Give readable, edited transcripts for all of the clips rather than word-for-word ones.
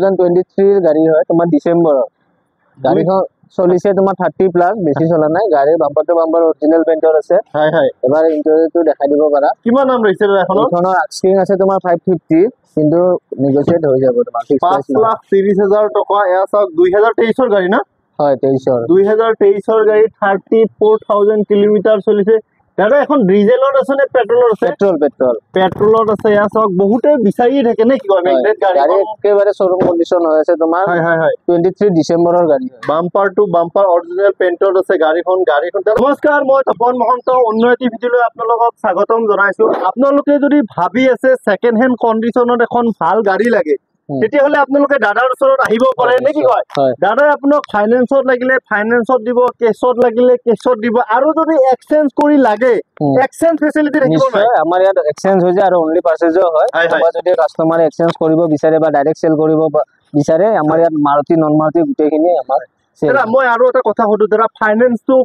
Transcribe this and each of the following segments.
2023 গাড়ী হয় তোমাৰ ডিসেম্বৰ গাড়ীখন চলিছে তোমাৰ 30+ বেছি চলা নাই গাড়ীৰ বাম্পাৰ টু বাম্পাৰ অৰিজিনাল পেইন্টৰ আছে হয় হয় এবাৰ ইন্টেৰিয়ৰটো দেখাই দিব পাৰা কিমান নাম ৰৈছে এখনৰ এখনৰ আস্কিং আছে তোমাৰ 550 কিন্তু নেগোশিয়েট হৈ যাব তোমাৰ 5,30,000 টকা এয়া চাওক 2023 ৰ গাড়ী না হয় 23 2023 ৰ গাড়ী 34,000 কিলোমিটাৰ চলিছে দাদা এখন ডিজেলৰ আছে নে পেট্ৰলৰ আছে পেট্ৰলৰ আছে এয়া চাওক বহুতে বিচাৰি থাকে নে কি কয় মেগনেট গাড়ী একেবাৰে শোৰুম কন্ডিশন হৈ আছে তোমাৰ হয় হয় হয় 23 ডিসেম্বৰৰ গাড়ী বাম্পাৰ টু বাম্পাৰ অৰিজিনাল পেইন্টৰ আছে গাড়ীখন নমস্কাৰ মই তপন মহন্ত অন্য এটি ভিডিঅলৈ আপোনালোকক স্বাগতম জনাইছো আপোনালোকে যদি ভাবি আছে সেকেন্ড হ্যান্ড কন্ডিশনত এখন ভাল গাড়ী লাগে তেতিয়াহলে আপোনালোকে দাদাৰ ওচৰত আহিব পাৰে নে কি কয় দাদাই আপোনাক ফাইনান্সত লাগিলে ফাইনান্সত দিব কেছত লাগিলে কেছত দিব আৰু যদি এক্সচেঞ্জ কৰি লাগে এক্সচেঞ্জ ফেসিলিটি থাকিব নাই আমাৰ ইয়াত এক্সচেঞ্জ হৈ যায় আৰু অনলি পাৰচেজও হয় বা যদি কাস্টমাৰে এক্সচেঞ্জ কৰিব বিচাৰে বা ডাইৰেক্ট সেল কৰিব বিচাৰে আমাৰ ইয়াত মাৰুতি নন মাৰুতি গুটেখিনি আমাৰ দাদা মই আৰু এটা কথা সুধো দাদা ফাইনান্সটো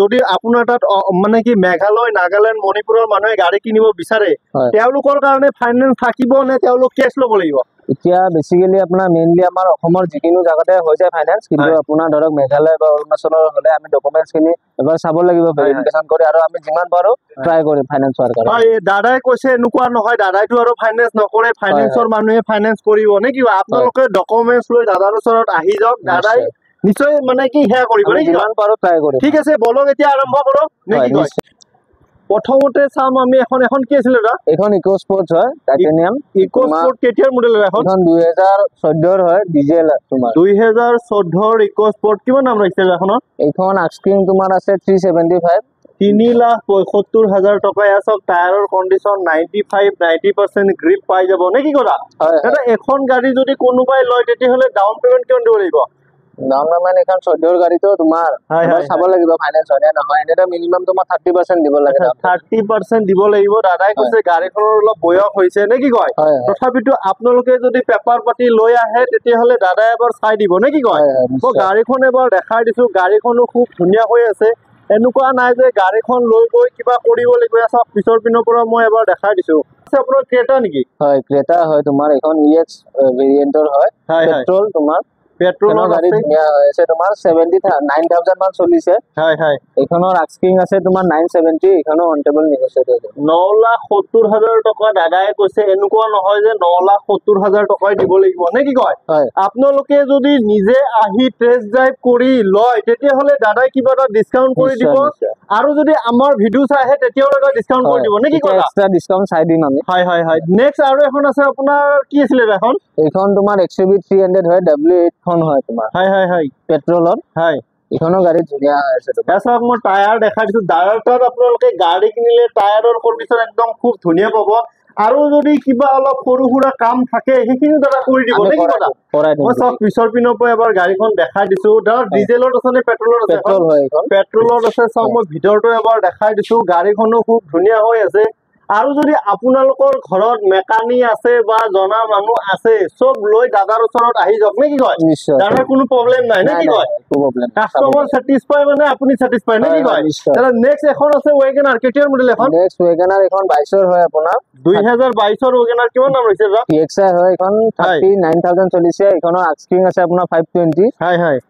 যদি আপোনাৰ তাত মানে কি মেঘালয় নাগালেণ্ড মণিপুৰৰ মানুহে গাড়ী কিনিব বিচাৰে তেওঁলোকৰ কাৰণে ফাইনান্স থাকিব নে তেওঁলোক কেছ ল'ব লাগিব এতিয়া বেসিক্যালি আপোনাৰ মেইনলি আমাৰ অসমৰ যিকিনো জায়গাতে হৈ যায় ফাইনান্স কিন্তু আপোনাৰ ধৰক মেঘালয় বা অৰুণাচলৰ হলে আমি ডকুমেন্টস খিনি এবাৰ চাব লাগিব ভেৰিফিকেশন কৰি আৰু আমি যিমান পাৰো ট্ৰাই কৰি ফাইনান্স হোৱাৰ কাৰণে হয় দাদাই কৈছে এনেকুৱা নহয় দাদাইটো আৰু ফাইনান্স নকৰে ফাইনান্সৰ মানুহে ফাইনান্স কৰিব নে কি আপোনালোকে ডকুমেন্টস লৈ দাদাৰ ওচৰত আহি যাওক দাদাই নিশ্চয় মানে কি হেয়া কৰিব নে যিমান পাৰো ট্ৰাই কৰি ঠিক আছে বলক এতিয়া আৰম্ভ কৰো নে কি কয় প্ৰথমতে চাম আমি এখন কি আছিল দাদা এখন ইকো স্পোৰ্টস হয় টাইটানিয়াম ইকো স্পোৰ্ট কেতিয়াৰ মডেল এখন 2014 ৰ হয় ডিজেল তোমাৰ 2014 ৰ ইকো স্পোৰ্ট কিমান নাম ৰাখিছে এখনৰ এইখন আস্কিং তোমাৰ আছে 375 3,75,000 টকা আছে টায়াৰৰ কন্ডিশন 95-90% গ্ৰিপ পাই যাব নে কি কৰা এটা এখন গাড়ী যদি কোনোবাই লয় তেতিয়াহলে ডাউন পেমেন্ট কিমান দিব লাগিব ডাউন পেমেন্ট এখন 14 ৰ গাড়ীটো তোমাৰ চাব লাগিব ফাইনান্স হয় না নহয় এটা মিনিমাম তোমাৰ 30% দিব লাগে 30% দিব লাগিব দাদাই কৈছে গাড়ীখনৰ অলপ বয়স হৈছে নে কি কয় তথাপিতো আপোনালোকে যদি পেপাৰ পাতি লৈ আহে তেতিয়াহলে দাদাই এবাৰ চাই দিব নে কি কয় মই গাড়ীখন এবাৰ দেখাই দিছো গাড়ীখনো খুব ধুনীয়া হৈ আছে এনেকুৱা নাই যে গাড়ীখন লৈ গৈ কিবা কৰিব লাগিব আছে পিছৰ পিনৰ পৰা মই এবাৰ দেখাই দিছো আপোনাৰ ক্ৰেটা নেকি হয় ক্ৰেটা হয় তোমাৰ এখন ইএক্স ভেৰিয়েন্টৰ হয় পেট্ৰল তোমাৰ পেট্ৰলৰ গাড়ী ধুনীয়া আছে তোমাৰ 79,000 মান চলিছে হয় হয় এখনৰ আস্কিং আছে তোমাৰ 970 এখনৰ অন টেবল নেগোশিয়েট হৈ যাব 9,70,000 টকা দাদাই কৈছে এনেকুৱা নহয় যে 9,70,000 টকাই দিব লাগিব নে কি কয় আপোনালোকে যদি নিজে আহি টেস্ট ড্ৰাইভ কৰি লয় তেতিয়াহলে দাদাই কিবা এটা ডিসকাউন্ট কৰি দিব আৰু যদি আমাৰ ভিডিও চাই আহে তেতিয়াও এটা ডিসকাউন্ট কৰি দিব নে কি কয় এক্সট্ৰা ডিসকাউন্ট চাই দিম আমি হয় হয় হয় নেক্সট আৰু এখন আছে আপোনাৰ কি আছিল এখন তোমাৰ XUV 300 হয় W8 খন হয় তোমাৰ হয় হয় হয় পেট্ৰলত হয় এখনো গাড়ী ধুনীয়া আছে এছক মই টায়াৰ দেখাই দিছো দাদাৰ আপোনালোকে গাড়ী কিনিলে টায়াৰৰ কন্ডিশন একদম খুব ধুনীয়া পাব আৰু যদি কিবা অলপ সৰু সুৰা কাম থাকে সেইখিনি দাদা কৰি দিব নে কি কথা মই সব পিছৰ পিনৰ পৰা এবাৰ গাড়ীখন দেখাই দিছো দাদা ডিজেলত আছে নে পেট্ৰলত আছে পেট্ৰল হয় এখন পেট্ৰলত আছে সব মই ভিতৰটো এবাৰ দেখাই দিছো গাড়ীখনো খুব ধুনীয়া হৈ আছে আৰু যদি আপোনালোকৰ ঘৰত মেকানিক আছে বা জনা মানুহ আছে সব লৈ দাদাৰ ওচৰত আহি যাওক নে কি কয় দাদাৰ কোনো প্ৰবলেম নাই নে কি কয় কাস্টমাৰ স্যাটিসফাই মানে আপুনি স্যাটিসফাই নে কি কয় দাদা নেক্সট এখন আছে ওয়েগনাৰ কেতিয়াৰ মডেল এখন নেক্সট ওয়েগনাৰ এখন 22 ৰ হয় আপোনাৰ 2022 ৰ ওয়েগনাৰ কিমান নাম ৰৈছে দাদা PXI হয় এখন 39,000 চলিছে এখনৰ আস্কিং আছে আপোনাৰ 520 হয় হয়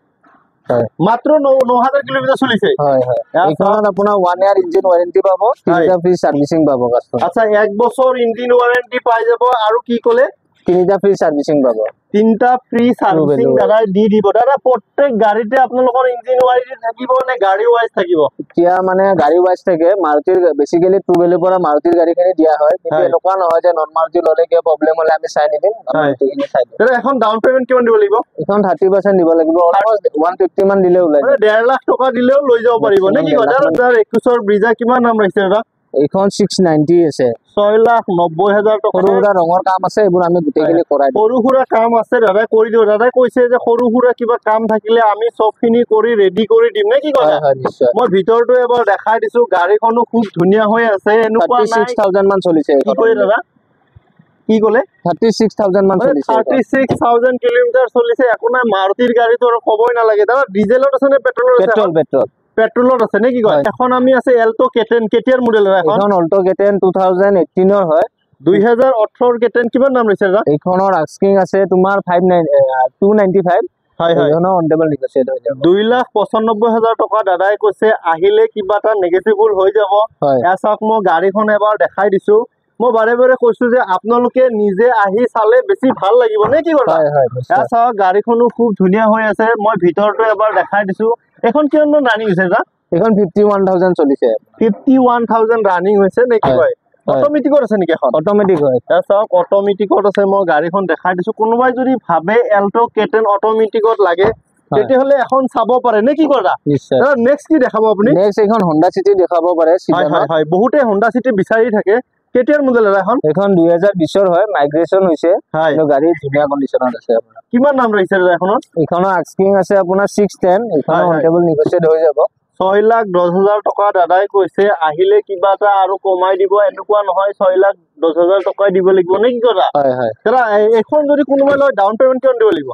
মাত্ৰ 9,000 কিলোমিটাৰ চলিছে হয় হয় এইখনত আপোনাৰ 1 ইয়াৰ ইঞ্জিন ওয়াৰেন্টি পাব 3টা ফ্ৰী সাৰ্ভিসিং পাব কাস্টমাৰ আচ্ছা 1 বছৰ ইঞ্জিন ওয়াৰেন্টি পাই যাব আৰু কি ক'লে 3টা ফ্ৰী সাৰ্ভিসিং পাব 3টা ফ্ৰী সাৰ্ভিসিং দাদা দি দিব দাদা প্ৰত্যেক গাড়ীতে আপোনালোকৰ ইঞ্জিন ওয়াৰেন্টি থাকিব নে গাড়ী ওয়াইজ থাকিব এতিয়া মানে গাড়ী ওয়াইজ থাকে মাৰুতিৰ বেসিক্যালি টু ভেলিৰ পৰা মাৰুতিৰ গাড়ীখিনি দিয়া হয় কিন্তু এনেকুৱা নহয় যে নন মাৰুতি ললে কি প্ৰবলেম হলে আমি চাই নিদিম মাৰুতিখিনি চাই দিম দাদা এখন ডাউন পেমেন্ট কিমান দিব লাগিব এখন 30% দিব লাগিব অলমোস্ট 150 মান দিলে ওলাই 1.5 লাখ টকা দিলেও লৈ যাব পাৰিব নে কি দাদা 21 ৰ ব্ৰিজা কিমান নাম ৰাখিছে দাদা এইখন 690 আছে 6,90,000 টকা সৰু সুৰা ৰঙৰ কাম আছে এইবোৰ আমি গুটেইখিনি কৰাই দিম সৰু সুৰা কাম আছে দাদা কৰি দিও দাদা কৈছে যে সৰু সুৰা কিবা কাম থাকিলে আমি সবখিনি কৰি ৰেডি কৰি দিম নে কি কথা হয় নিশ্চয় মই ভিতৰটো এবাৰ দেখাই দিছো গাড়ীখনো খুব ধুনীয়া হৈ আছে এনেকুৱা নাই 36,000 মান চলিছে কি কয় দাদা কি ক'লে 36,000 মান চলিছে 36,000 কিলোমিটাৰ চলিছে একো নাই মাৰুতিৰ গাড়ীটো আৰু ক'বই নালাগে দাদা ডিজেলত আছে নে পেট্ৰলত আছে পেট্ৰলত আছে নে কি কয় এখন আমি আছে এল্টো কেটেন কেতিয়াৰ মডেল এখন অল্টো কেটেন 2018 ৰ হয় 2018 কেটেন কিমান দাম লৈছে দাদা? এইখনৰ আস্কিং আছে তোমাৰ 295 হয় হয় এইখনৰ অন টেবল নেগোচিয়েট হৈ যাব 2,95,000 টকা দাদাই কৈছে আহিলে কিবা এটা নেগেটিভল হৈ যাব হয় এয়া চাওক মই গাড়ীখন এবাৰ দেখাই দিছো মই বাৰে বাৰে কৈছো যে আপোনালোকে নিজে আহি চালে বেছি ভাল লাগিব নে কি কথা হয় হয় এয়া চাওক গাড়ীখনো খুব ধুনীয়া হৈ আছে মই ভিতৰটো এবাৰ দেখাই দিছো এখন কিমান ৰানিং হৈছে দাদা এইখন 51000 চলিছে 51,000 ৰানিং হৈছে নে কি কয় অটোমেটিকত আছে নেকি এখন অটোমেটিক হয় এয়া চাওক অটোমেটিকত আছে মই গাড়ীখন দেখাই দিছো কোনোবাই যদি ভাবে এল্টো কেটেন অটোমেটিকত লাগে তেতিয়াহলে এখন চাব পাৰে নে কি কৰা নিশ্চয় নেক্সট কি দেখাব আপুনি নেক্সট এখন Honda City দেখাব পাৰে হয় বহুতে Honda City বিচাৰি থাকে কেতিয়াৰ মডেল এখন 2020 ৰ হয় মাইগ্ৰেশন হৈছে কিন্তু গাড়ী ধুনীয়া কন্ডিশনত আছে আপোনাৰ কিমান নাম ৰাখিছে এখনৰ এইখনৰ আস্কিং আছে আপোনাৰ 610 এইখনৰ অন টেবল নেগোচিয়েট হৈ যাব 6,10,000 টকা দাদাই কৈছে আহিলে কিবা এটা আৰু কমাই দিব এনেকুৱা নহয় 6,10,000 টকাই দিব লাগিব নে কি কথা হয় হয় দাদা এখন যদি কোনোবাই লয় ডাউন পেমেন্ট কিমান দিব লাগিব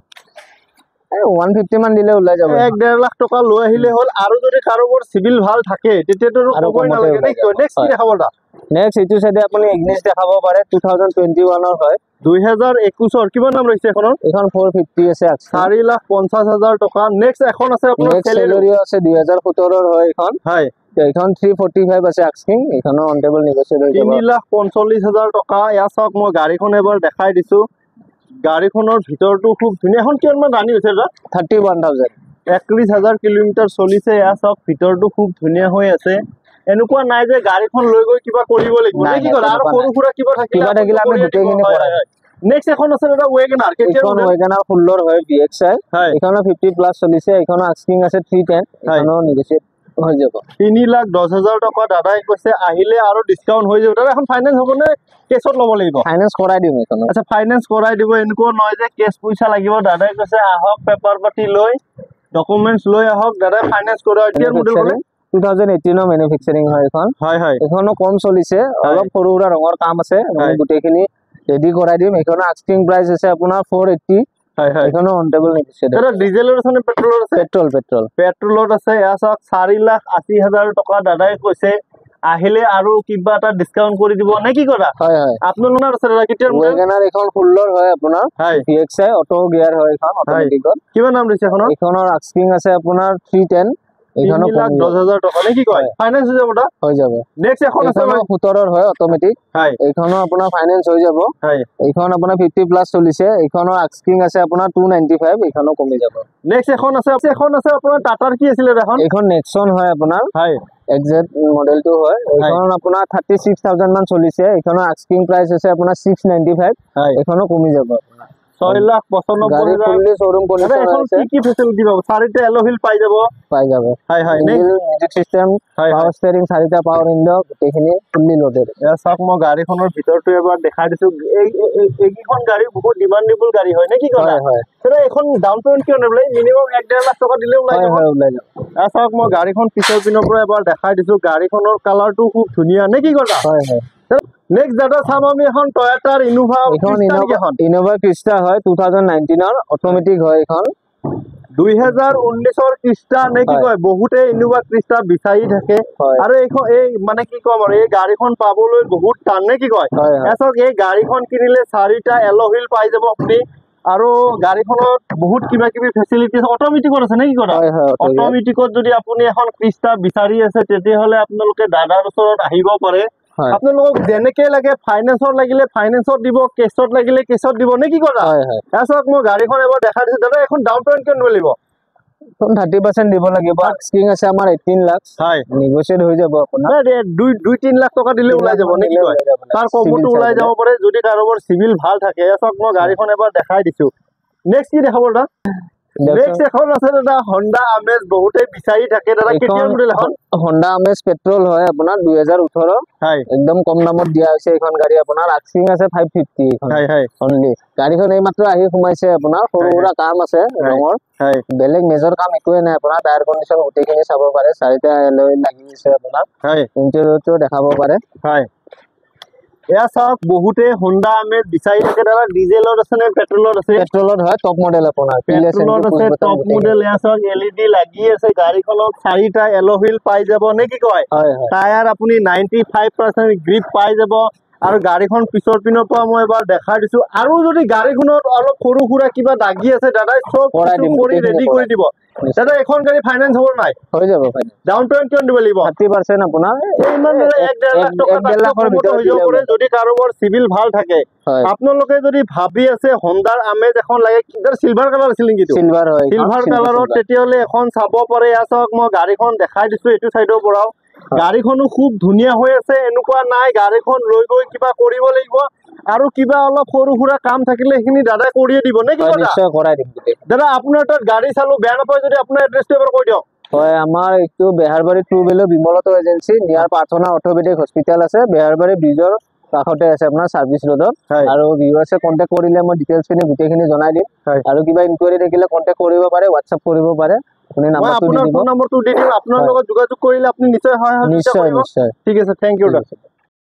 150 মান দিলে ওলাই যাব 1.5 লাখ টকা লৈ আহিলে হ'ল আৰু যদি কাৰোবাৰ সিভিল ভাল থাকে তেতিয়াতো আৰু কমাই নালাগে নে কি নেক্সট কি দেখাব দা নেক্সট এইটো সাইডে আপুনি ইগনিছ দেখাব পাৰে 2021 ৰ হয় 2021 ৰ কিমান নাম ৰাখিছে এখনৰ এখন 450 আছে 4,50,000 টকা নেক্সট এখন আছে আপোনাৰ সেলেৰিও আছে 2017 ৰ হয় এখন হয় এইখন 345 আছে আস্কিং এইখনৰ অন টেবল নেগোচিয়েট হৈ যাব 3,45,000 টকা এয়া চাওক মই গাড়ীখন এবাৰ দেখাই দিছো গাড়ীখনৰ ভিতৰটো খুব ধুনীয়া এখন কিমান মান ৰানিং হৈছে দাদা 31000 31,000 কিলোমিটাৰ চলিছে এয়া চাওক ভিতৰটো খুব ধুনীয়া হৈ আছে এনেকুৱা নাই যে গাড়ীখন লৈ গৈ কিবা কৰিব লাগিব নে কি কৰা আৰু সৰু সুৰা কিবা থাকিলে আমি গোটেইখিনি কৰা নেক্সট এখন আছে দাদা ৱেগনাৰ এইখন ৱেগনাৰ 16 ৰ হয় VXI এইখনৰ 50 প্লাস চলিছে এইখনৰ আস্কিং আছে 310 এইখনৰ নেগোচিয়েট হৈ যাব 3,10,000 টকা দাদাই কৈছে আহিলে আৰু ডিসকাউন্ট হৈ যাব দাদা এখন ফাইনান্স হ'ব নে কেছত ল'ব লাগিব ফাইনান্স কৰাই দিম এইখন আচ্ছা ফাইনান্স কৰাই দিব এনেকুৱা নহয় যে কেছ পইচা লাগিব দাদাই কৈছে আহক পেপাৰ পাতি লৈ ডকুমেন্টস লৈ আহক দাদাই ফাইনান্স কৰাই দিয়া মডেল ক'লে 2018 ৰ ম্যানুফ্যাকচাৰিং হয় এখন হয় এখনো কম চলিছে অলপ সৰু সুৰা ৰঙৰ কাম আছে আমি গোটেইখিনি ৰেডি কৰাই দিম এখনৰ আস্কিং প্ৰাইস আছে আপোনাৰ 480 এখনো অন টেবল নেগোচিয়েট দাদা ডিজেলৰ আছে নে পেট্ৰলৰ আছে পেট্ৰলত আছে এয়া চাওক 4,80,000 টকা দাদাই কৈছে আহিলে আৰু কিবা এটা ডিসকাউন্ট কৰি দিব নে কি কৰা হয় আপোনালোকৰ আছে দাদা কেতিয়াৰ ৱেগনাৰ এখন 16 ৰ হয় আপোনাৰ VXI অটো গিয়াৰ হয় এখন অটোমেটিকত কিমান নাম দিছে এখনৰ আস্কিং আছে আপোনাৰ 310 এখনো 3,10,000 টকা নে কি কয় ফাইনান্স হৈ যাব দা হৈ যাব নেক্সট এখন আছে 17 ৰ হয় অটোমেটিক এইখনো আপোনাৰ ফাইনান্স হৈ যাব এইখন আপোনাৰ 50 প্লাস চলিছে এইখনৰ আস্কিং আছে আপোনাৰ 295 এইখনো কমি যাব নেক্সট এখন আছে আপোনাৰ টাটাৰ কি আছিল এখন নেক্সন হয় আপোনাৰ এক্সাক্ট মডেলটো হয় এইখন আপোনাৰ 36,000 মান চলিছে এইখনৰ আস্কিং প্ৰাইস আছে আপোনাৰ 695 এইখনো কমি যাব আপোনাৰ 6,95,000 শোৰুম কন্ডিশন আছে কি ফেসিলিটি পাবো চাৰিটা এলো হুইল পাই যাব মিউজিক সিস্টেম পাৱাৰ ষ্টেৰিং চাৰিটা পাৱাৰ উইন্ডো গোটেইখিনি ফুল্লি লোডেড চাওক মই গাড়ীখনৰ ভিতৰটো এবাৰ দেখাই দিছো এইখন গাড়ী বহুত ডিমান্ডেবল গাড়ী হয় নে কি কথা তেৰা এখন ডাউন পেমেন্ট কিয় নেবলে মিনিমাম 1.5 লাখ টকা দিলে ওলাই যাব চাওক মই গাড়ীখন পিছৰ পিনৰ পৰা এবাৰ দেখাই দিছো গাড়ীখনৰ কালাৰটো খুব ধুনীয়া নে কি কথা নেক্সট দাদা চাম আমি এখন টয়োটাৰ ইনোভা ক্ৰিষ্টা হয় 2019 ৰ অটোমেটিক হয় এখন 2019 ৰ ক্ৰিষ্টা নে কি কয় বহুতে ইনোভা ক্ৰিষ্টা বিচাৰি থাকে আৰু এই মানে কি কম আৰু এই গাড়ীখন পাবলৈ বহুত টান নে কি কয় এছক এই গাড়ীখন কিনিলে চাৰিটা এলো হুইল পাই যাব আপুনি আৰু গাড়ীখনত বহুত কিবা কিবি ফেসিলিটি অটোমেটিকত আছে নে কি কয় অটোমেটিকত যদি আপুনি এখন ক্ৰিষ্টা বিচাৰি আছে তেতিয়াহলে আপোনালোকে দাদাৰ ওচৰত আহিব পাৰে আপোনালোকক যেনেকে লাগে ফাইনান্সত লাগিলে ফাইনান্সত দিব কেছত লাগিলে কেছত দিব নে কি কথা এছক মই গাড়ীখন এবাৰ দেখাই দিছো দাদা এখন ডাউন পেমেন্ট কিমান দিব 30% দিব লাগিব আস্কিং আছে আমাৰ 18 লাখ নেগোচিয়েট হৈ যাব আপোনাৰ 2-3 লাখ টকা দিলে ওলাই যাব নে কি কয় তাৰ কমটো ওলাই যাব পাৰে যদি কাৰোবাৰ সিভিল ভাল থাকে এছক মই গাড়ীখন এবাৰ দেখাই দিছো নেক্সট কি দেখাব দাদা নেক্সট এখন আছে দাদা Honda Amaze বহুতে বিচাৰি থাকে দাদা কেতিয়া মডেল এখন Honda Amaze পেট্ৰল হয় আপোনাৰ 2018 একদম কম দামত দিয়া হৈছে এখন গাড়ী আপোনাৰ আস্কিং আছে 550 এখন অনলি গাড়ীখন এই মাত্ৰ আহি সোমাইছে আপোনাৰ সৰু সুৰা কাম আছে ৰঙৰ বেলেগ মেজৰ কাম একোৱে নাই আপোনাৰ টায়াৰ কন্ডিশন গোটেইখিনি চাব পাৰে চাৰিটা এলয় লাগি আছে আপোনাৰ ইন্টেৰিয়ৰটো দেখাব পাৰে এয়া চাওক বহুতে Honda Amaze বিচাৰি থাকে দাদা ডিজেলত আছে নে পেট্ৰলত আছে পেট্ৰলত হয় টপ মডেল আপোনাৰ পেট্ৰলত আছে টপ মডেল এয়া চাওক LED লাগি আছে গাড়ীখনত চাৰিটা এলো হুইল পাই যাব নে কি কয় টায়াৰ আপুনি 95% গ্ৰিপ পাই যাব আৰু গাড়ীখন পিছৰ পিনৰ পৰা মই এবাৰ দেখাই দিছো আৰু যদি গাড়ীখনত অলপ সৰু সুৰা কিবা দাগি আছে দাদাই চব কৰি ৰেডি কৰি দিব দাদা এখন গাড়ী ফাইনেন্স হ'ব নাই হৈ যাব ফাইনেন্স ডাউন পেমেন্ট কিমান দিব লাগিব 30% আপোনাৰ ইমান 1.5 লাখ টকা হৈ যাব পাৰে যদি কাৰোবাৰ সিভিল ভাল থাকে আপোনালোকে যদি ভাবি আছে হন্ডাৰ আমেজ এখন লাগে কিদাৰ সিলভাৰ কালাৰ আছিল নেকি সিলভাৰ হয় সিলভাৰ কালাৰত তেতিয়ালে এখন চাব পাৰে আছক মই গাড়ীখন দেখাই দিছো এটো সাইডৰ পৰাও গাড়ীখনো খুব ধুনিয়া হৈ আছে এনেকুৱা নাই গাড়ীখন লৈ গৈ কিবা কৰিব লাগিব আৰু কিবা অলপ সৰু সুৰা কাম থাকিলে এখিনি দাদা কৰিয়ে দিব নে কি নিশ্চয় কৰাই দিম দাদা আপোনাৰ তাত গাড়ী চালো বেয়া নাপায় যদি আপোনাৰ এড্ৰেছটো এবাৰ কৈ দিয়ক হয় আমাৰ একটু বেহাৰবাৰী ট্ৰু ভেলো বিমলতো এজেন্সি নিয়াৰ প্ৰাৰ্থনা অৰ্থোপেডিক হস্পিটাল আছে বেহাৰবাৰী ব্ৰিজৰ কাষতে আছে আপোনাৰ সাৰ্ভিস ৰোডত আৰু ভিউয়াৰ্সে কন্টাক্ট কৰিলে মই ডিটেইলছ খিনি গুটেখিনি জনাই দিম আৰু কিবা ইনকুৱাৰি থাকিলে কন্টাক্ট কৰিব পাৰে WhatsApp কৰিব পাৰে আপুনি নাম্বাৰটো দি দিব ফোন নম্বৰটো দি দিম আপোনাৰ লগত যোগাযোগ কৰিলে আপুনি নিশ্চয় হয় নিশ্চয় ঠিক আছে থ্যাংক ইউ